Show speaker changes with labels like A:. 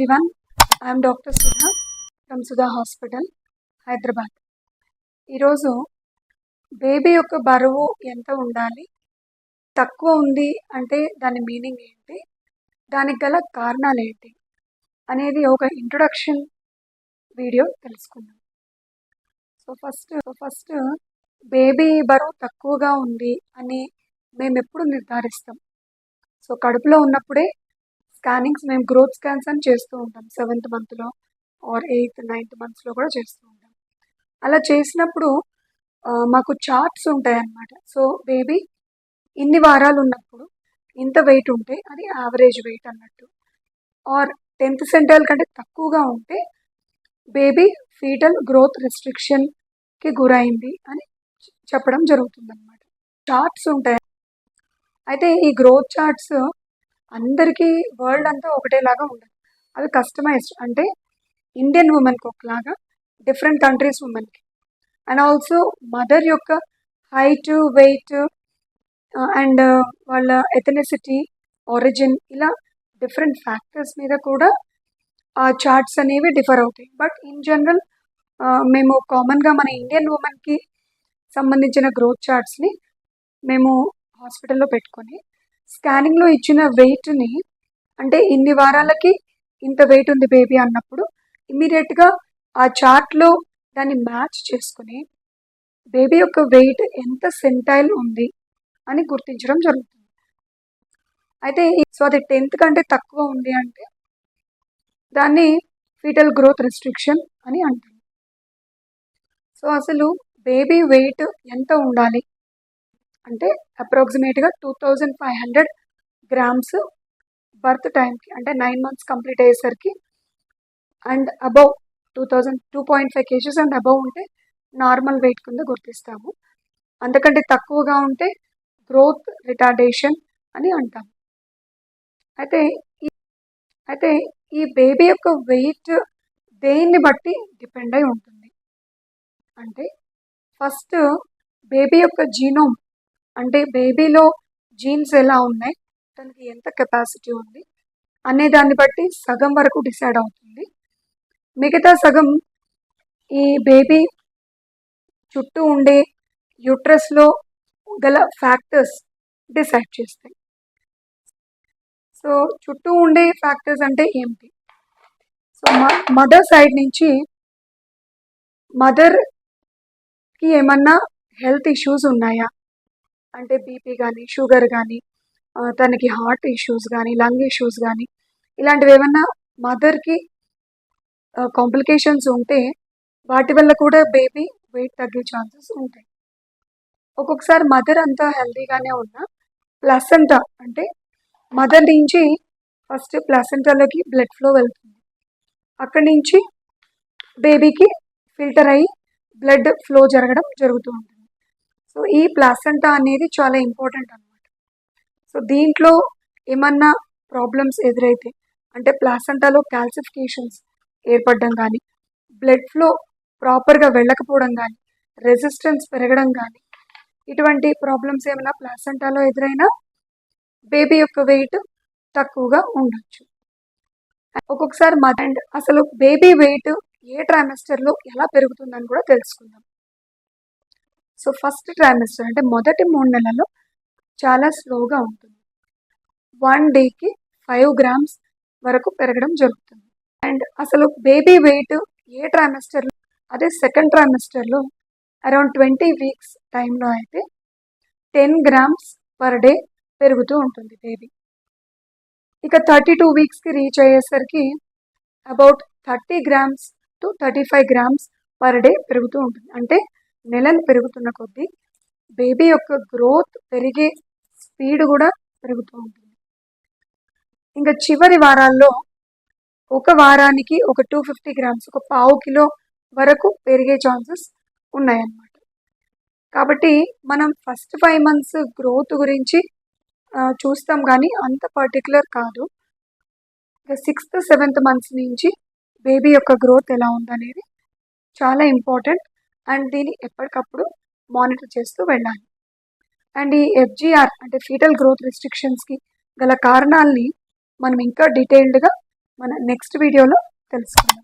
A: everyone. I am Dr. Sudha from Sudha Hospital, Hyderabad. ఈరోజు baby యొక్క బరువు ఎంత ఉండాలి, తక్కువ ఉంది అంటే దాని మీనింగ్ ఏంటి, దానికి గల కారణాలు ఏంటి అనేది ఒక ఇంట్రొడక్షన్ వీడియో తెలుసుకుందాం. ఫస్ట్ బేబీ బరువు తక్కువగా ఉంది అని మేము ఎప్పుడు నిర్ధారిస్తాం? కడుపులో ఉన్నప్పుడే స్కానింగ్స్ మేము గ్రోత్ స్కాన్స్ అని చేస్తూ ఉంటాం. 7th మంత్లో ఆర్ 8th 9th మంత్స్లో కూడా చేస్తూ ఉంటాం. అలా చేసినప్పుడు మాకు చార్ట్స్ ఉంటాయి అన్నమాట. బేబీ ఇన్ని వారాలు ఉన్నప్పుడు ఇంత వెయిట్ ఉంటే అది యావరేజ్ వెయిట్ అన్నట్టు, ఆర్ 10th సెంటైల్ కంటే తక్కువగా ఉంటే బేబీ ఫీటల్ గ్రోత్ రెస్ట్రిక్షన్కి గురైంది అని చెప్పడం జరుగుతుంది అన్నమాట. చార్ట్స్ ఉంటాయి. అయితే ఈ గ్రోత్ చార్ట్స్ అందరికీ వరల్డ్ అంతా ఒకటేలాగా ఉండదు. అవి కస్టమైజ్డ్, అంటే ఇండియన్ ఉమెన్కి ఒకలాగా, డిఫరెంట్ కంట్రీస్ ఉమెన్కి, అండ్ ఆల్సో మదర్ యొక్క హైట్, వెయిట్ అండ్ వాళ్ళ ఎథనిసిటీ, ఆరిజిన్, ఇలా డిఫరెంట్ ఫ్యాక్టర్స్ మీద కూడా ఆ చార్ట్స్ అనేవి డిఫర్ అవుతాయి. బట్ ఇన్ జనరల్ మేము కామన్గా మన ఇండియన్ ఉమెన్కి సంబంధించిన గ్రోత్ చార్ట్స్ని మేము హాస్పిటల్లో పెట్టుకొని స్కానింగ్లో ఇచ్చిన వెయిట్ని, అంటే ఇన్ని వారాలకి ఇంత వెయిట్ ఉంది బేబీ అన్నప్పుడు ఇమ్మీడియట్గా ఆ చార్ట్లో దాన్ని మ్యాచ్ చేసుకుని బేబీ యొక్క వెయిట్ ఎంత సెంటైల్ ఉంది అని గుర్తించడం జరుగుతుంది. అయితే అది 10th కంటే తక్కువ ఉంది అంటే దాన్ని ఫీటల్ గ్రోత్ రెస్ట్రిక్షన్ అని అంటారు. అసలు బేబీ వెయిట్ ఎంత ఉండాలి అంటే అప్రాక్సిమేట్గా 2500 grams బర్త్ టైంకి, అంటే 9 months కంప్లీట్ అయ్యేసరికి, and above 2.5 kgs and above ఉంటే నార్మల్ వెయిట్ కింద గుర్తిస్తాము. అంతకంటే తక్కువగా ఉంటే గ్రోత్ రిటార్డేషన్ అని అంటాము. అయితే ఈ బేబీ యొక్క వెయిట్ దేన్ని బట్టి డిపెండ్ అయి ఉంటుంది అంటే, ఫస్ట్ బేబీ యొక్క జీనోమ్, అంటే బేబీలో జీన్స్ ఎలా ఉన్నాయి, తనకి ఎంత కెపాసిటీ ఉంది అనే దాన్ని బట్టి సగం వరకు డిసైడ్ అవుతుంది. మిగతా సగం ఈ బేబీ చుట్టూ ఉండే యూట్రస్లో గల ఫ్యాక్టర్స్ డిసైడ్ చేస్తాయి. చుట్టూ ఉండే ఫ్యాక్టర్స్ అంటే ఏమిటి? మదర్ సైడ్ నుంచి మదర్కి ఏమన్నా హెల్త్ ఇష్యూస్ ఉన్నాయా, అంటే బీపీ కానీ, షుగర్ కానీ, తనకి హార్ట్ ఇష్యూస్ కానీ, లంగ్ ఇష్యూస్ కానీ, ఇలాంటివి ఏమన్నా మదర్కి కాంప్లికేషన్స్ ఉంటే వాటి వల్ల కూడా బేబీ వెయిట్ తగ్గే ఛాన్సెస్ ఉంటాయి. ఒక్కొక్కసారి మదర్ అంతా హెల్తీగానే ఉన్నా ప్లసెంటా, అంటే మదర్ నుంచి ఫస్ట్ ప్లసెంటాలోకి బ్లడ్ ఫ్లో వెళ్తుంది, అక్కడి నుంచి బేబీకి ఫిల్టర్ అయ్యి బ్లడ్ ఫ్లో జరగడం జరుగుతూ ఉంటుంది. ఈ ప్లాసెంటా అనేది చాలా ఇంపార్టెంట్ అన్నమాట. దీంట్లో ఏమన్నా ప్రాబ్లమ్స్ ఎదురైతే, అంటే ప్లాసెంటాలో క్యాల్సిఫికేషన్స్ ఏర్పడడం కానీ, బ్లడ్ ఫ్లో ప్రాపర్గా వెళ్ళకపోవడం కానీ, రెసిస్టెన్స్ పెరగడం కానీ, ఇటువంటి ప్రాబ్లమ్స్ ఏమైనా ప్లాసెంటాలో ఎదురైనా బేబీ యొక్క వెయిట్ తక్కువగా ఉండొచ్చు. ఒక్కొక్కసారి అండ్ అసలు బేబీ వెయిట్ ఏ ట్రైమెస్టర్లో ఎలా పెరుగుతుందని కూడా తెలుసుకుందాం. ఫస్ట్ ట్రైమెస్టర్ అంటే మొదటి 3 నెలల్లో చాలా స్లోగా ఉంటుంది. 1 dayకి 5 grams వరకు పెరగడం జరుగుతుంది. అండ్ అసలు బేబీ వెయిట్ ఏ ట్రైమెస్టర్లో, అదే సెకండ్ ట్రైమెస్టర్లో అరౌండ్ 20 weeks టైంలో అయితే 10 grams per day పెరుగుతూ ఉంటుంది బేబీ. ఇక 32 weeksకి రీచ్ అయ్యేసరికి about 30 grams to 35 grams per day పెరుగుతూ ఉంటుంది. అంటే నెలలు పెరుగుతున్న కొద్దీ బేబీ యొక్క గ్రోత్ పెరిగే స్పీడ్ కూడా పెరుగుతూ ఉంటుంది. ఇంకా చివరి వారాల్లో ఒక వారానికి ఒక 250 grams, ఒక 1/2 kilo వరకు పెరిగే ఛాన్సెస్ ఉన్నాయన్నమాట. కాబట్టి మనం ఫస్ట్ 5 months గ్రోత్ గురించి చూస్తాం కానీ అంత పర్టికులర్ కాదు. ఇక 6th 7th months నుంచి బేబీ యొక్క గ్రోత్ ఎలా ఉందనేది చాలా ఇంపార్టెంట్, అండ్ దీన్ని ఎప్పటికప్పుడు మానిటర్ చేస్తూ వెళ్ళాలి. అండ్ ఈ FGR అంటే ఫీటల్ గ్రోత్ రెస్ట్రిక్షన్స్కి గల కారణాలని మనం ఇంకా డీటెయిల్డ్గా మన నెక్స్ట్ వీడియోలో తెలుసుకుందాం.